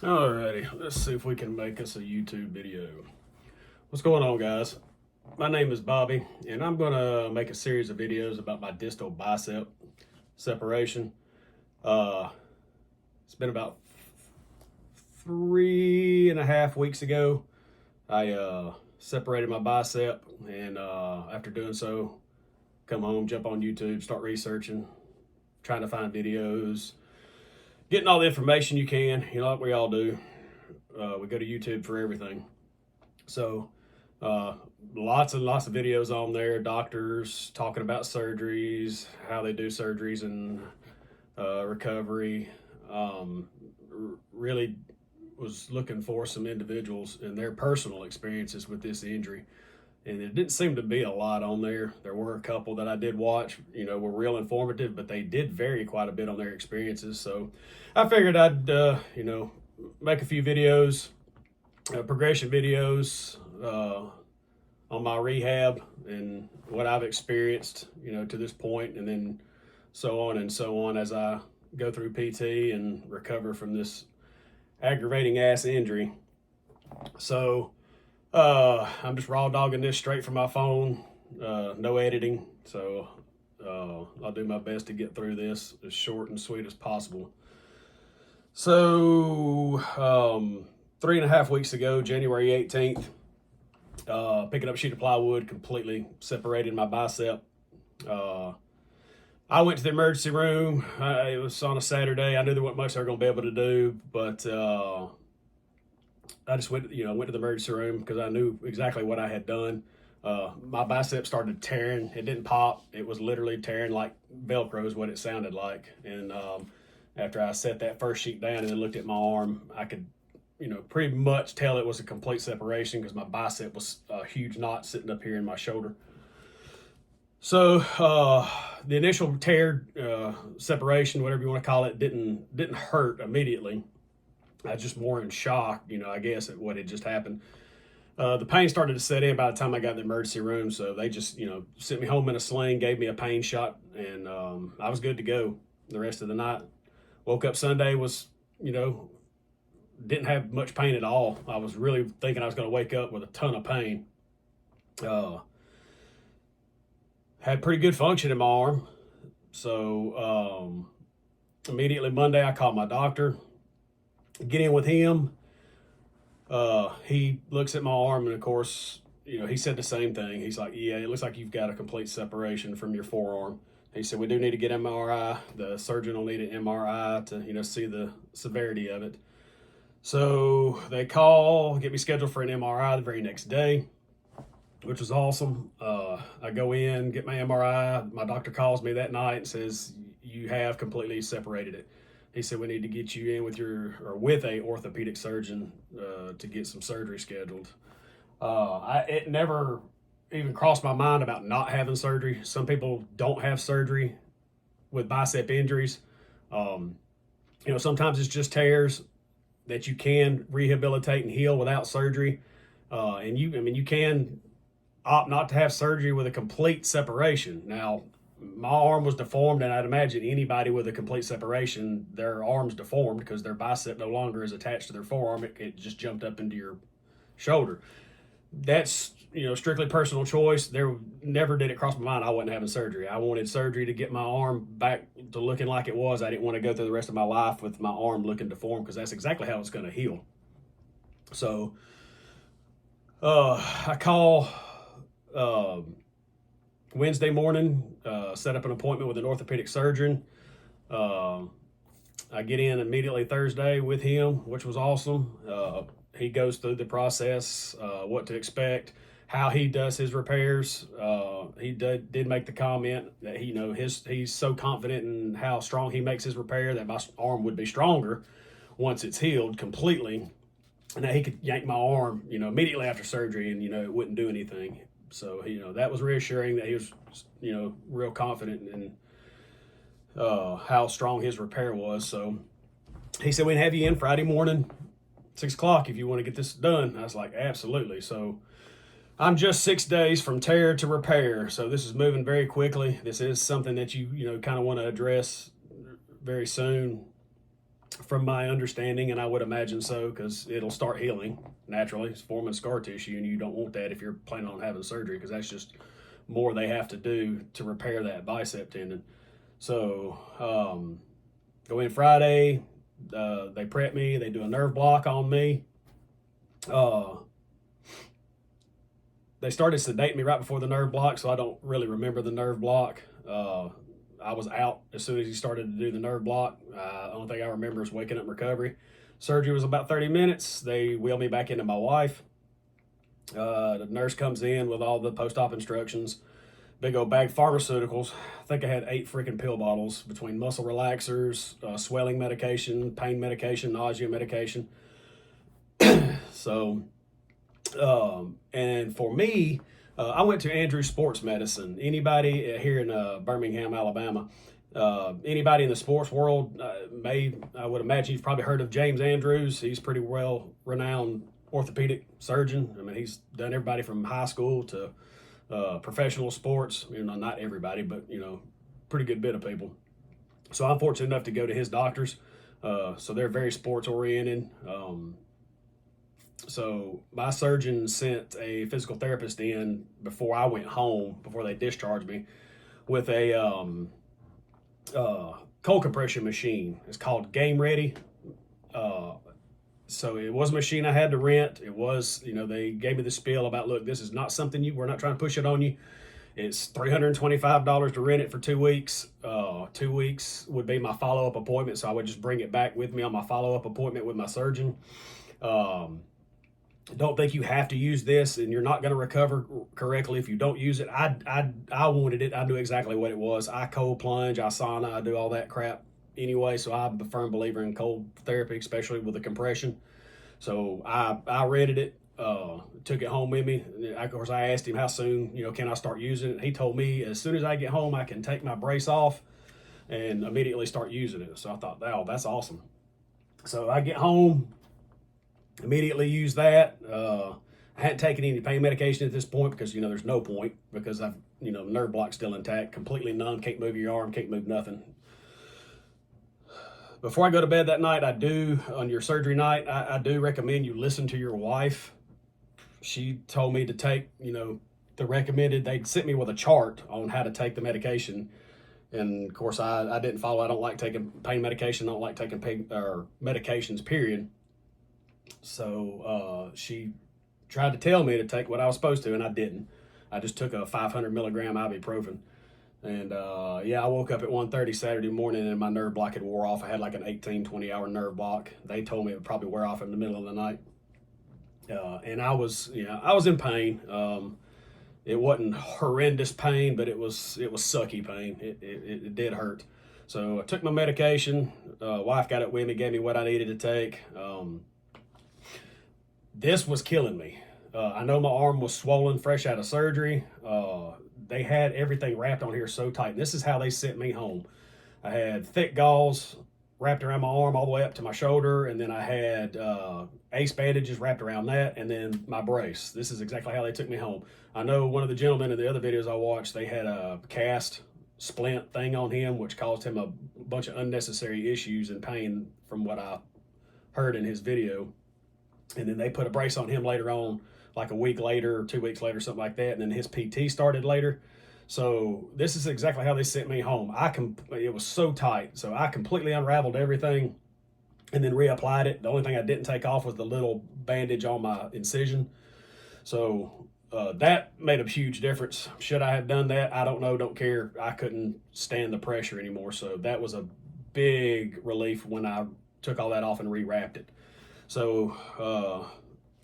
Alrighty, let's see if we can make us a YouTube video. What's going on, guys? My name is Bobby, and I'm gonna make a series of videos about my distal bicep separation. It's been about 3.5 weeks ago. I separated my bicep, and after doing so, come home, jump on YouTube, start researching, trying to find videos, getting all the information you can, like we all do. We go to YouTube for everything. So lots and lots of videos on there, doctors talking about surgeries, how they do surgeries and recovery. Really was looking for some individuals and their personal experiences with this injury. And it didn't seem to be a lot on there. There were a couple that I did watch, were real informative, but they did vary quite a bit on their experiences. So I figured I'd, make a few videos, progression videos on my rehab and what I've experienced, to this point, and then so on and so on as I go through PT and recover from this aggravating ass injury. So I'm just raw dogging this straight from my phone, no editing. So I'll do my best to get through this as short and sweet as possible. So 3.5 weeks ago, January 18th, picking up a sheet of plywood, completely separated my bicep. I went to the emergency room. It was on a Saturday. I knew there wasn't much they were going to be able to do, but I just went to the emergency room because I knew exactly what I had done. My bicep started tearing. It didn't pop. It was literally tearing like Velcro is what it sounded like. And after I set that first sheet down and then looked at my arm, I could, pretty much tell it was a complete separation because my bicep was a huge knot sitting up here in my shoulder. So the initial tear, separation, whatever you want to call it, didn't hurt immediately. I was just more in shock, I guess, at what had just happened. The pain started to set in by the time I got to the emergency room, so they just, sent me home in a sling, gave me a pain shot, and I was good to go the rest of the night. Woke up Sunday, was, didn't have much pain at all. I was really thinking I was going to wake up with a ton of pain. Had pretty good function in my arm. So immediately Monday, I called my doctor. Get in with him. He looks at my arm, and of course, he said the same thing. He's like, yeah, it looks like you've got a complete separation from your forearm. He said, we do need to get MRI. The surgeon will need an MRI to, see the severity of it. So they get me scheduled for an MRI the very next day, which was awesome. I go in, get my MRI. My doctor calls me that night and says, you have completely separated it. He said, we need to get you in with a orthopedic surgeon to get some surgery scheduled. It never even crossed my mind about not having surgery. Some people don't have surgery with bicep injuries. Sometimes it's just tears that you can rehabilitate and heal without surgery. And you can opt not to have surgery with a complete separation. Now, my arm was deformed, and I'd imagine anybody with a complete separation, their arm's deformed because their bicep no longer is attached to their forearm. It just jumped up into your shoulder. That's, strictly personal choice. There never did it cross my mind I wasn't having surgery. I wanted surgery to get my arm back to looking like it was. I didn't want to go through the rest of my life with my arm looking deformed because that's exactly how it's going to heal. So I call Wednesday morning, set up an appointment with an orthopedic surgeon. I get in immediately Thursday with him, which was awesome. He goes through the process, what to expect, how he does his repairs. He did make the comment that he's so confident in how strong he makes his repair that my arm would be stronger once it's healed completely, and that he could yank my arm, immediately after surgery, and it wouldn't do anything. So, that was reassuring that he was, real confident in how strong his repair was. So he said, we can have you in Friday morning, 6 o'clock, if you want to get this done. I was like, absolutely. So I'm just 6 days from tear to repair. So this is moving very quickly. This is something that you kind of want to address very soon. from my understanding, and I would imagine so because it'll start healing naturally. It's forming scar tissue, and you don't want that if you're planning on having surgery because that's just more they have to do to repair that bicep tendon. So go in Friday. They prep me. They do a nerve block on me. They started sedating me right before the nerve block, so I don't really remember the nerve block. I was out as soon as he started to do the nerve block. The only thing I remember is waking up in recovery. Surgery was about 30 minutes. They wheeled me back into my wife. The nurse comes in with all the post-op instructions. Big old bag of pharmaceuticals. I think I had 8 freaking pill bottles between muscle relaxers, swelling medication, pain medication, nausea medication. So, and for me, I went to Andrews Sports Medicine. Anybody here in Birmingham, Alabama, anybody in the sports world I would imagine you've probably heard of James Andrews. He's pretty well renowned orthopedic surgeon. I mean, he's done everybody from high school to professional sports. You know, not everybody, but pretty good bit of people. So I'm fortunate enough to go to his doctors. So they're very sports oriented. So my surgeon sent a physical therapist in before I went home, before they discharged me, with a cold compression machine. It's called Game Ready. So it was a machine I had to rent. It was, they gave me the spiel about, look, this is not something we're not trying to push it on you. It's $325 to rent it for 2 weeks. 2 weeks would be my follow-up appointment. So I would just bring it back with me on my follow-up appointment with my surgeon. Don't think you have to use this, and you're not going to recover correctly if you don't use it. I wanted it. I knew exactly what it was. I cold plunge, I sauna, I do all that crap anyway. So I'm a firm believer in cold therapy, especially with the compression. So I rented it, took it home with me. Of course, I asked him how soon, can I start using it? He told me as soon as I get home, I can take my brace off and immediately start using it. So I thought, wow, that's awesome. So I get home, immediately use that. I hadn't taken any pain medication at this point because there's no point because I've nerve block's still intact, completely numb, can't move your arm, can't move nothing. Before I go to bed that night, on your surgery night, I do recommend you listen to your wife. She told me to take the recommended. They sent me with a chart on how to take the medication, and of course I didn't follow. I don't like taking pain medication. I don't like taking pain or medications, period. So she tried to tell me to take what I was supposed to, and I didn't. I just took a 500 milligram ibuprofen. And I woke up at 1:30 Saturday morning and my nerve block had wore off. I had like an 18, 20-hour nerve block. They told me it would probably wear off in the middle of the night. And I was in pain. It wasn't horrendous pain, but it was sucky pain. It did hurt. So I took my medication. Wife got it with me, gave me what I needed to take. This was killing me. I know my arm was swollen fresh out of surgery. They had everything wrapped on here so tight. This is how they sent me home. I had thick gauze wrapped around my arm all the way up to my shoulder, and then I had ace bandages wrapped around that, and then my brace. This is exactly how they took me home. I know one of the gentlemen in the other videos I watched, they had a cast splint thing on him, which caused him a bunch of unnecessary issues and pain from what I heard in his video. And then they put a brace on him later on, like a week later, 2 weeks later, something like that. And then his PT started later. So this is exactly how they sent me home. It was so tight. So I completely unraveled everything and then reapplied it. The only thing I didn't take off was the little bandage on my incision. So that made a huge difference. Should I have done that? I don't know. Don't care. I couldn't stand the pressure anymore. So that was a big relief when I took all that off and rewrapped it. So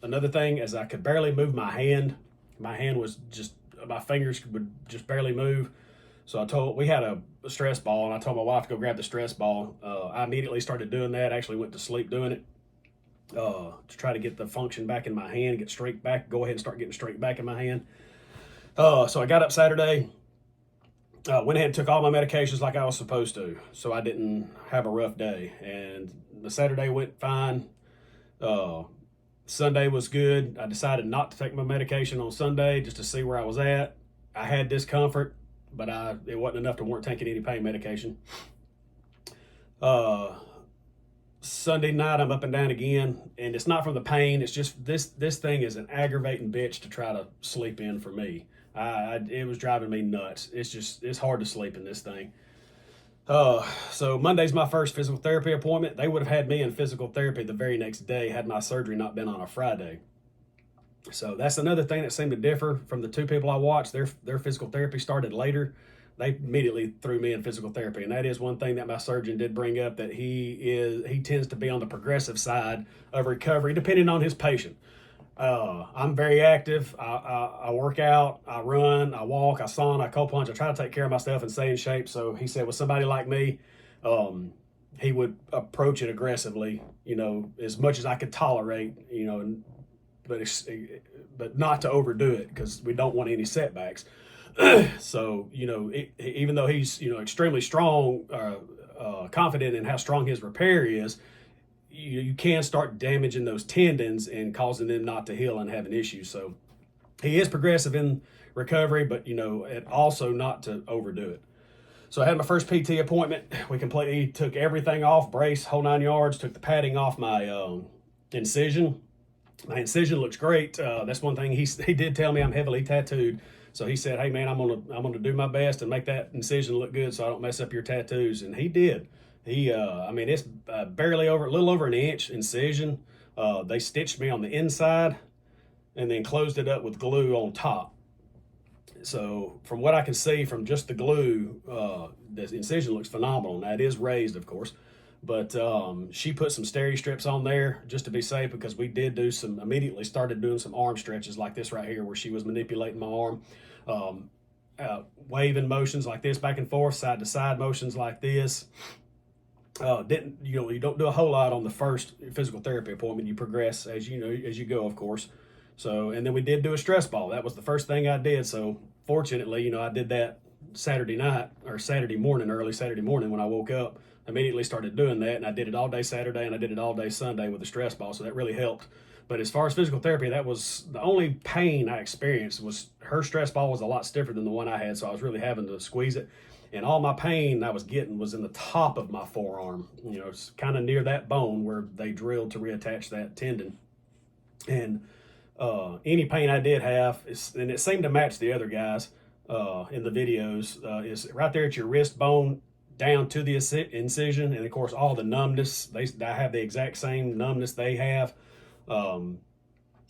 another thing is I could barely move my hand. My hand was just, my fingers would just barely move. So we had a stress ball, and I told my wife to go grab the stress ball. I immediately started doing that. Actually went to sleep doing it to try to get the function back in my hand, get strength back, go ahead and start getting strength back in my hand. So I got up Saturday, went ahead and took all my medications like I was supposed to, so I didn't have a rough day. And the Saturday went fine. Sunday was good. I decided not to take my medication on Sunday just to see where I was at. I had discomfort, but it wasn't enough to warrant taking any pain medication. Sunday night, I'm up and down again, and it's not from the pain. It's just this thing is an aggravating bitch to try to sleep in for me. It was driving me nuts. It's hard to sleep in this thing. So Monday's my first physical therapy appointment. They would have had me in physical therapy the very next day had my surgery not been on a Friday. So that's another thing that seemed to differ from the two people I watched. Their physical therapy started later. They immediately threw me in physical therapy, and that is one thing that my surgeon did bring up, that he tends to be on the progressive side of recovery, depending on his patient. I'm very active. I work out, I run, I walk, I sauna, I cold plunge. I try to take care of myself and stay in shape. So he said, with somebody like me, he would approach it aggressively, as much as I could tolerate, but not to overdo it, because we don't want any setbacks. So, even though he's, extremely strong, confident in how strong his repair is, you can start damaging those tendons and causing them not to heal and having issues. So he is progressive in recovery, but, and also not to overdo it. So I had my first PT appointment. We completely took everything off, brace, whole 9 yards, took the padding off my incision. My incision looks great. That's one thing he did tell me. I'm heavily tattooed. So he said, "Hey man, I'm gonna do my best and make that incision look good, so I don't mess up your tattoos." And he did. It's barely a little over an inch incision. They stitched me on the inside, and then closed it up with glue on top. So from what I can see from just the glue, the incision looks phenomenal. Now it is raised, of course, but she put some steri strips on there just to be safe, because we did immediately started doing some arm stretches like this right here, where she was manipulating my arm, waving motions like this back and forth, side to side motions like this. You don't do a whole lot on the first physical therapy appointment. You progress as you go, of course. So, and then we did do a stress ball. That was the first thing I did. So fortunately, I did that Saturday night, or early Saturday morning when I woke up. Immediately started doing that, and I did it all day Saturday, and I did it all day Sunday with the stress ball. So that really helped. But as far as physical therapy, that was the only pain I experienced. Was her stress ball was a lot stiffer than the one I had, so I was really having to squeeze it. And all my pain I was getting was in the top of my forearm. It's kind of near that bone where they drilled to reattach that tendon. And any pain I did have, and it seemed to match the other guys in the videos, is right there at your wrist bone down to the incision. And of course, all the numbness, I have the exact same numbness they have.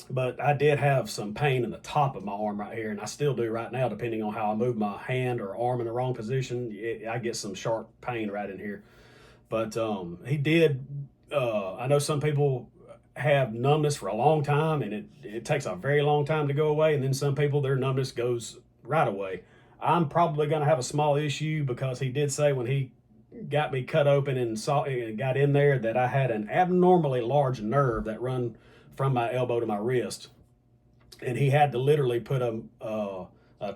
But I did have some pain in the top of my arm right here, and I still do right now, depending on how I move my hand or arm in the wrong position. I get some sharp pain right in here. But he did. I know some people have numbness for a long time, and it takes a very long time to go away. And then some people, their numbness goes right away. I'm probably going to have a small issue, because he did say when he got me cut open and got in there, that I had an abnormally large nerve that run from my elbow to my wrist, and he had to literally put a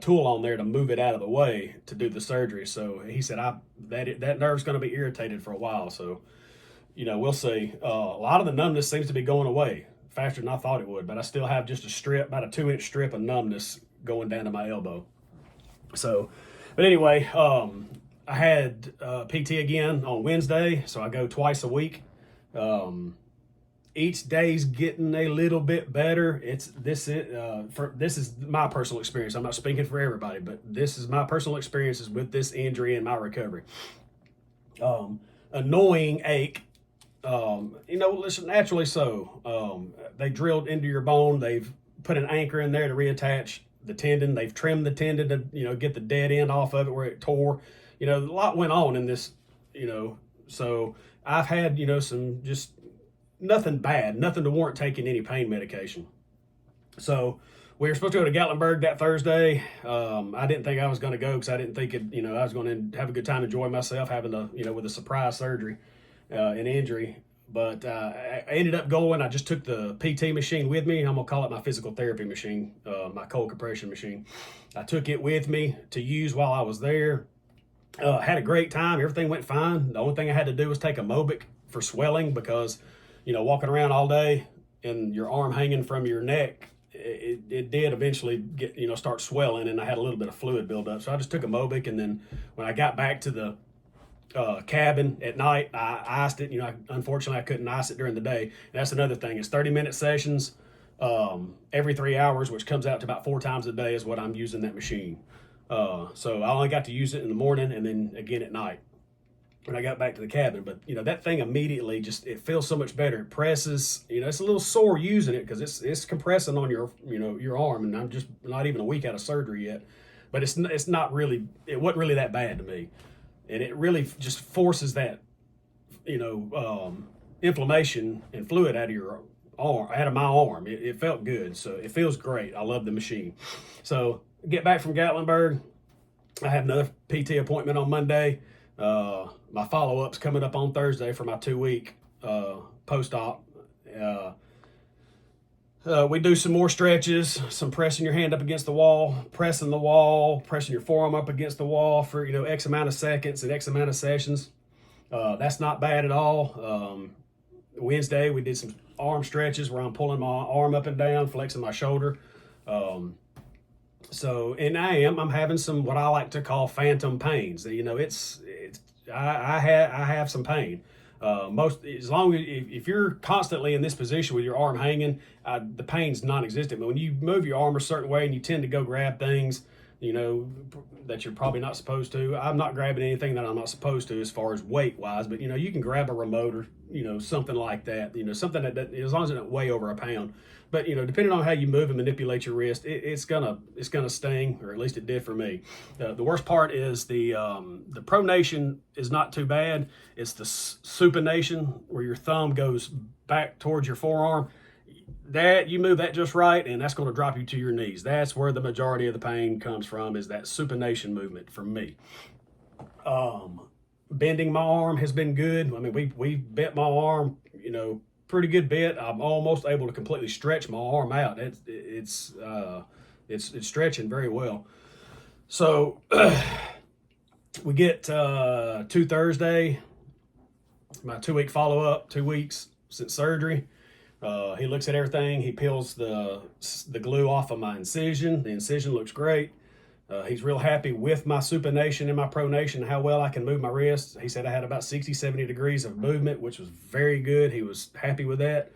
tool on there to move it out of the way to do the surgery. So he said that nerve's going to be irritated for a while. So we'll see. A lot of the numbness seems to be going away faster than I thought it would, but I still have just about a 2-inch strip of numbness going down to my elbow. So, but anyway, I had PT again on Wednesday, so I go twice a week. Each day's getting a little bit better. This is my personal experience. I'm not speaking for everybody, but this is my personal experiences with this injury and my recovery. Annoying ache. Listen, naturally so. They drilled into your bone. They've put an anchor in there to reattach the tendon. They've trimmed the tendon to get the dead end off of it where it tore. A lot went on in this. So I've had some just nothing bad, nothing to warrant taking any pain medication. So we were supposed to go to Gatlinburg that Thursday. I didn't think I was going to go, because I didn't think I was going to have a good time, enjoy myself, having with a surprise surgery, an injury. But I ended up going. I just took the PT machine with me. I'm going to call it my physical therapy machine, my cold compression machine. I took it with me to use while I was there. Had a great time. Everything went fine. The only thing I had to do was take a Mobic for swelling, because walking around all day and your arm hanging from your neck, it did eventually get, start swelling, and I had a little bit of fluid buildup. So I just took a Mobic, and then when I got back to the cabin at night. I iced it. Unfortunately, I couldn't ice it during the day. And that's another thing. It's 30-minute sessions every 3 hours, which comes out to about 4 times a day is what I'm using that machine. So I only got to use it in the morning and then again at night when I got back to the cabin. But that thing immediately it feels so much better. It presses. It's a little sore using it because it's compressing on your arm, and I'm just not even a week out of surgery yet. But it wasn't really that bad to me, and it really just forces that inflammation and fluid out of your arm, out of my arm. It felt good, so it feels great. I love the machine. So get back from Gatlinburg. I have another PT appointment on Monday. My follow-up's coming up on Thursday for my 2-week post-op. We do some more stretches, some pressing your hand up against the wall, pressing your forearm up against the wall for X amount of seconds and X amount of sessions. That's not bad at all. Wednesday we did some arm stretches where I'm pulling my arm up and down, flexing my shoulder. I'm having some what I like to call phantom pains. I have some pain. If you're constantly in this position with your arm hanging, the pain's non-existent. But when you move your arm a certain way and you tend to go grab things, that you're probably not supposed to. I'm not grabbing anything that I'm not supposed to as far as weight wise, but you can grab a remote or something like that. Something that as long as it doesn't weigh over a pound. But depending on how you move and manipulate your wrist, it's gonna sting, or at least it did for me. The worst part is the pronation is not too bad. It's the supination where your thumb goes back towards your forearm. That you move that just right, and that's going to drop you to your knees. That's where the majority of the pain comes from, is that supination movement for me. Bending my arm has been good. I mean, we bent my arm, pretty good bit. I'm almost able to completely stretch my arm out. It's stretching very well. So we get to Thursday, my 2-week follow-up, 2 weeks since surgery. He looks at everything. He peels the glue off of my incision. The incision looks great. He's real happy with my supination and my pronation and how well I can move my wrists. He said I had about 60, 70 degrees of movement, which was very good. He was happy with that.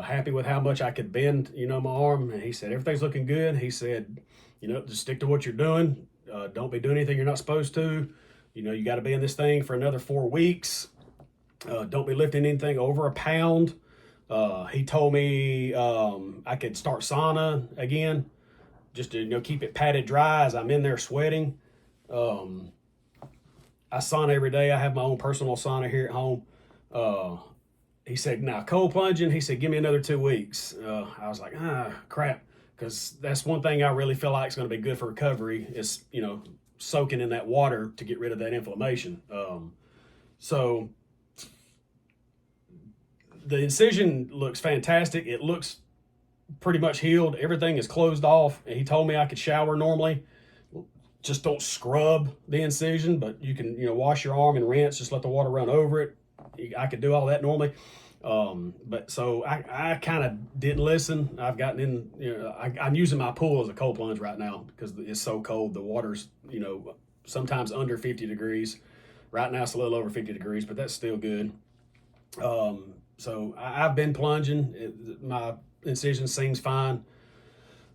Happy with how much I could bend, my arm. And he said, everything's looking good. He said, just stick to what you're doing. Don't be doing anything you're not supposed to. You got to be in this thing for another 4 weeks. Don't be lifting anything over a pound. He told me I could start sauna again, just to keep it padded dry as I'm in there sweating. I sauna every day. I have my own personal sauna here at home. He said, now cold plunging, he said, give me another 2 weeks. I was like, crap, because that's one thing I really feel like is going to be good for recovery is, soaking in that water to get rid of that inflammation. So the incision looks fantastic. It looks pretty much healed. Everything is closed off. And he told me I could shower normally. Just don't scrub the incision, but you can, wash your arm and rinse. Just let the water run over it. I could do all that normally. But so I kind of didn't listen. I've gotten in, I'm using my pool as a cold plunge right now because it's so cold. The water's, sometimes under 50 degrees. Right now it's a little over 50 degrees, but that's still good. So I've been plunging. My incision seems fine.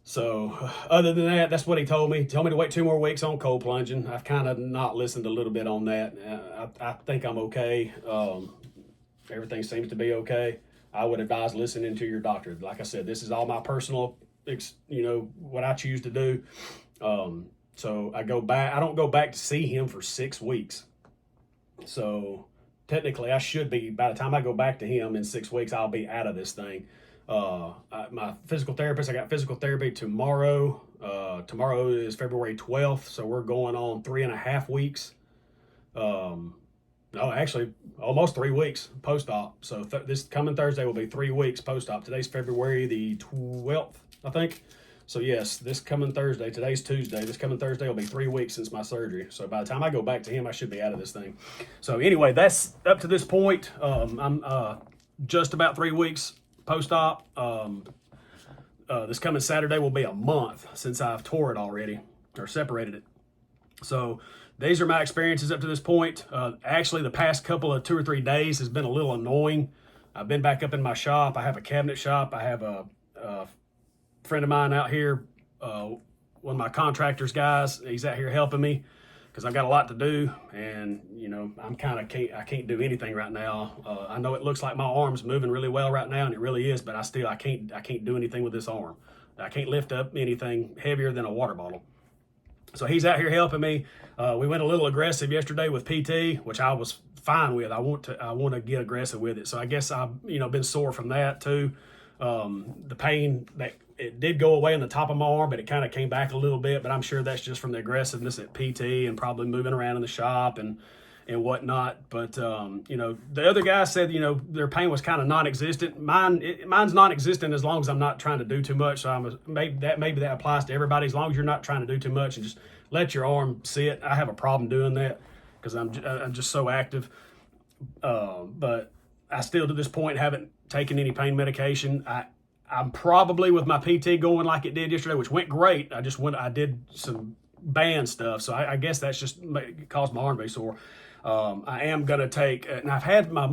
So other than that, that's what he told me. He told me to wait 2 more weeks on cold plunging. I've kind of not listened a little bit on that. I think I'm okay. Everything seems to be okay. I would advise listening to your doctor. Like I said, this is all my personal, what I choose to do. So I don't go back to see him for 6 weeks. So technically I should be, by the time I go back to him in 6 weeks, I'll be out of this thing. My physical therapist, I got physical therapy tomorrow. Tomorrow is February 12th. So we're going on 3.5 weeks. No, actually almost 3 weeks post-op. So this coming Thursday will be 3 weeks post-op. Today's February the 12th, I think. So yes, this coming Thursday, today's Tuesday, this coming Thursday will be 3 weeks since my surgery. So by the time I go back to him, I should be out of this thing. So anyway, that's up to this point. I'm just about 3 weeks post-op. This coming Saturday will be a month since I've tore it already or separated it. So these are my experiences up to this point. Actually, the past couple of 2 or 3 days has been a little annoying. I've been back up in my shop. I have a cabinet shop. I have a friend of mine out here, one of my contractors guys. He's out here helping me because I've got a lot to do, and you know I can't do anything right now. I know it looks like my arm's moving really well right now, and it really is, but I can't do anything with this arm. I can't lift up anything heavier than a water bottle. So he's out here helping me. We went a little aggressive yesterday with PT, which I was fine with. I want to get aggressive with it. So I guess I've been sore from that too. The pain that it did go away on the top of my arm, but it kind of came back a little bit. But I'm sure that's just from the aggressiveness at PT and probably moving around in the shop and whatnot. But the other guy said their pain was kind of non-existent. Mine's non-existent as long as I'm not trying to do too much. So maybe that applies to everybody. As long as you're not trying to do too much and just let your arm sit. I have a problem doing that because I'm just so active. But I still to this point haven't taken any pain medication. I'm probably with my PT going like it did yesterday, which went great. I did some band stuff, so I guess that's just caused my arm to be sore. I am gonna take, and I've had my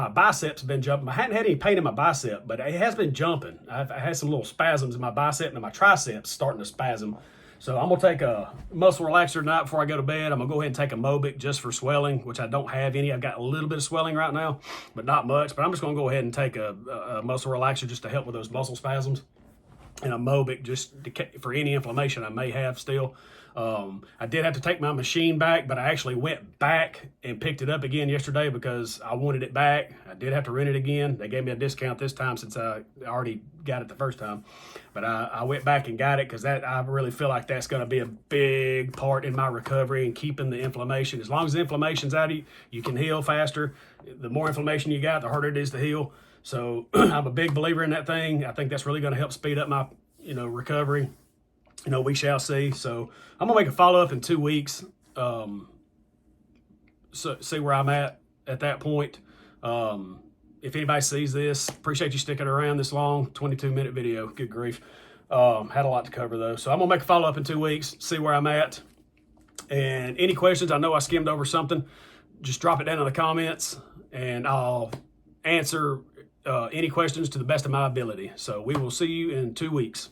biceps been jumping. I hadn't had any pain in my bicep, but it has been jumping. I had some little spasms in my bicep and my triceps starting to spasm. So I'm gonna take a muscle relaxer tonight before I go to bed. I'm gonna go ahead and take a Mobic just for swelling, which I don't have any. I've got a little bit of swelling right now, but not much. But I'm just gonna go ahead and take a muscle relaxer just to help with those muscle spasms, and a Mobic just for any inflammation I may have still. I did have to take my machine back, but I actually went back and picked it up again yesterday because I wanted it back. I did have to rent it again. They gave me a discount this time since I already got it the first time. But I went back and got it because I really feel like that's going to be a big part in my recovery and keeping the inflammation. As long as the inflammation's out of you, you can heal faster. The more inflammation you got, the harder it is to heal. So I'm a big believer in that thing. I think that's really going to help speed up my recovery. We shall see. So I'm gonna make a follow-up in 2 weeks. So see where I'm at that point. If anybody sees this, appreciate you sticking around this long, 22-minute video. Good grief. Had a lot to cover though. So I'm gonna make a follow-up in 2 weeks, see where I'm at. And any questions, I know I skimmed over something, just drop it down in the comments and I'll answer any questions to the best of my ability. So we will see you in 2 weeks.